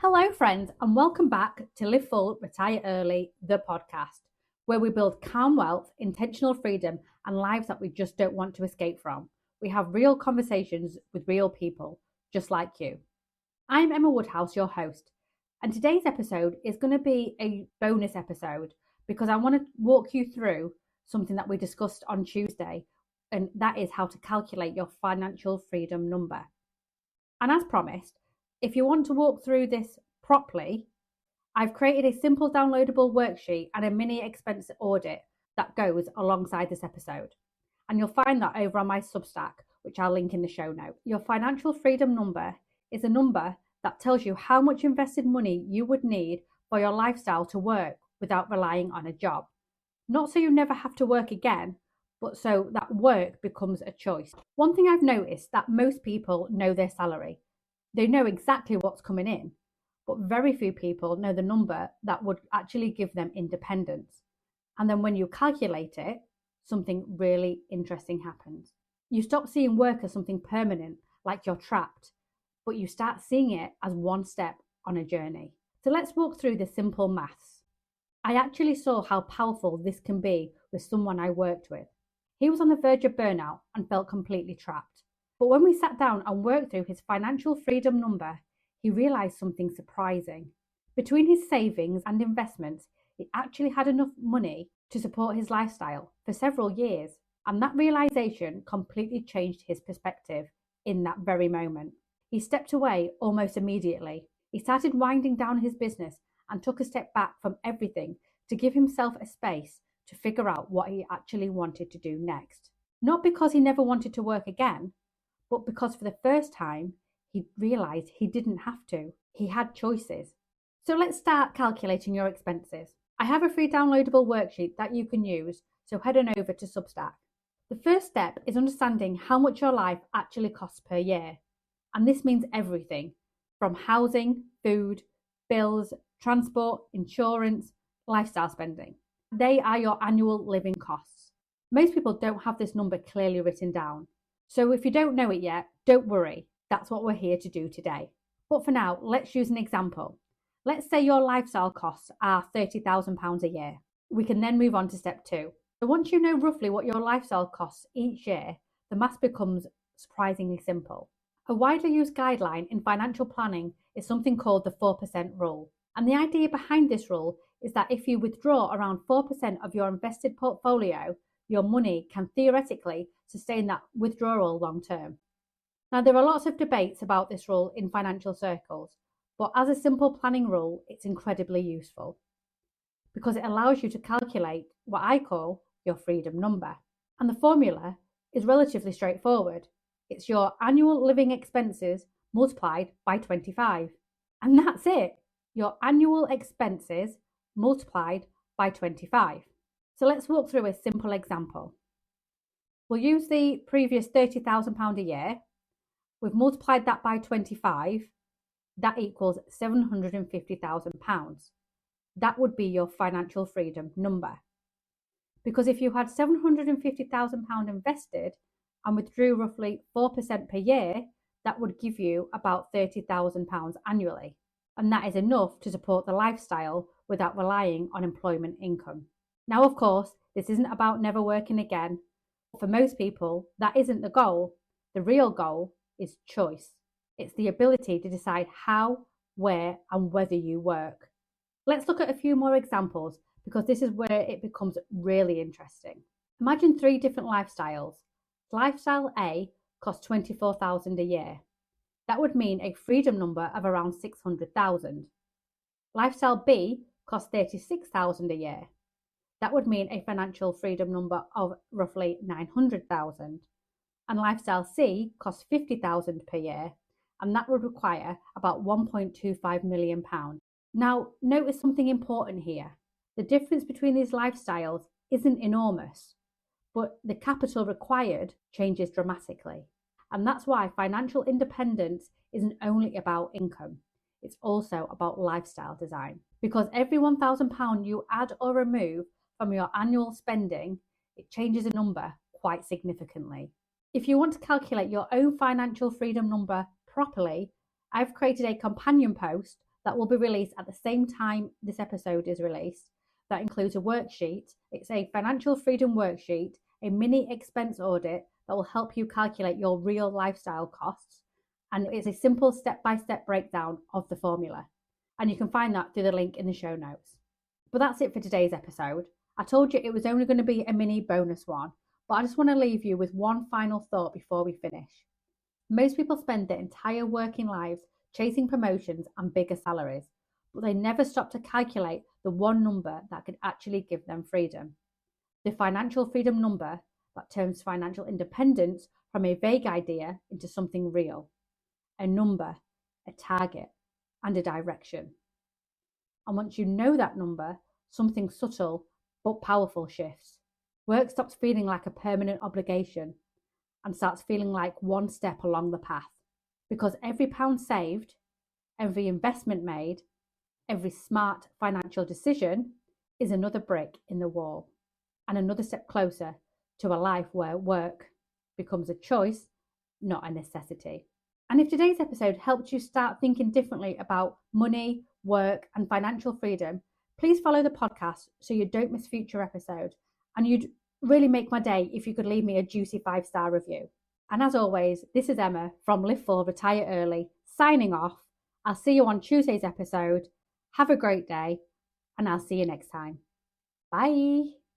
Hello friends and welcome back to Live Full, Retire Early, the podcast, where we build calm wealth, intentional freedom and lives that we just don't want to escape from. We have real conversations with real people, just like you. I'm Emma Woodhouse, your host, and today's episode is going to be a bonus episode because I want to walk you through something that we discussed on Tuesday, and that is how to calculate your financial freedom number. And as promised, if you want to walk through this properly, I've created a simple downloadable worksheet and a mini expense audit that goes alongside this episode. And you'll find that over on my Substack, which I'll link in the show note. Your financial freedom number is a number that tells you how much invested money you would need for your lifestyle to work without relying on a job. Not so you never have to work again, but so that work becomes a choice. One thing I've noticed that most people know their salary. They know exactly what's coming in, but very few people know the number that would actually give them independence. And then when you calculate it, something really interesting happens. You stop seeing work as something permanent, like you're trapped, but you start seeing it as one step on a journey. So let's walk through the simple maths. I actually saw how powerful this can be with someone I worked with. He was on the verge of burnout and felt completely trapped. But when we sat down and worked through his financial freedom number, he realized something surprising. Between his savings and investments, he actually had enough money to support his lifestyle for several years. And that realization completely changed his perspective in that very moment. He stepped away almost immediately. He started winding down his business and took a step back from everything to give himself a space to figure out what he actually wanted to do next. Not because he never wanted to work again, but because for the first time, he realized he didn't have to. He had choices. So let's start calculating your expenses. I have a free downloadable worksheet that you can use, so head on over to Substack. The first step is understanding how much your life actually costs per year. And this means everything from housing, food, bills, transport, insurance, lifestyle spending. They are your annual living costs. Most people don't have this number clearly written down. So if you don't know it yet, don't worry. That's what we're here to do today. But for now, let's use an example. Let's say your lifestyle costs are £30,000 a year. We can then move on to step 2. So once you know roughly what your lifestyle costs each year, the math becomes surprisingly simple. A widely used guideline in financial planning is something called the 4% rule. And the idea behind this rule is that if you withdraw around 4% of your invested portfolio, your money can theoretically sustain that withdrawal long term. Now, there are lots of debates about this rule in financial circles, but as a simple planning rule, it's incredibly useful because it allows you to calculate what I call your freedom number. And the formula is relatively straightforward. It's your annual living expenses multiplied by 25. And that's it, your annual expenses multiplied by 25. So let's walk through a simple example. We'll use the previous £30,000 a year. We've multiplied that by 25. That equals £750,000. That would be your financial freedom number. Because if you had £750,000 invested and withdrew roughly 4% per year, that would give you about £30,000 annually. And that is enough to support the lifestyle without relying on employment income. Now, of course, this isn't about never working again. For most people, that isn't the goal. The real goal is choice. It's the ability to decide how, where, and whether you work. Let's look at a few more examples because this is where it becomes really interesting. Imagine 3 different lifestyles. Lifestyle A costs £24,000 a year. That would mean a freedom number of around £600,000. Lifestyle B costs £36,000 a year. That would mean a financial freedom number of roughly £900,000. And lifestyle C costs £50,000 per year, and that would require about £1.25 million. Now, notice something important here. The difference between these lifestyles isn't enormous, but the capital required changes dramatically. And that's why financial independence isn't only about income, it's also about lifestyle design. Because every £1,000 you add or remove from your annual spending, it changes a number quite significantly. If you want to calculate your own financial freedom number properly, I've created a companion post that will be released at the same time this episode is released. That includes a worksheet. It's a financial freedom worksheet, a mini expense audit that will help you calculate your real lifestyle costs. And it's a simple step-by-step breakdown of the formula. And you can find that through the link in the show notes. But that's it for today's episode. I told you it was only going to be a mini bonus one, but I just want to leave you with one final thought before we finish. Most people spend their entire working lives chasing promotions and bigger salaries, but they never stop to calculate the one number that could actually give them freedom. The financial freedom number that turns financial independence from a vague idea into something real. A number, a target, and a direction. And once you know that number, something subtle but powerful shifts. Work stops feeling like a permanent obligation and starts feeling like one step along the path. Because every pound saved, every investment made, every smart financial decision is another brick in the wall and another step closer to a life where work becomes a choice, not a necessity. And if today's episode helped you start thinking differently about money, work, and financial freedom, please follow the podcast so you don't miss future episodes. And you'd really make my day if you could leave me a juicy 5-star review. And as always, this is Emma from Live Full, Retire Early, signing off. I'll see you on Tuesday's episode. Have a great day, and I'll see you next time. Bye.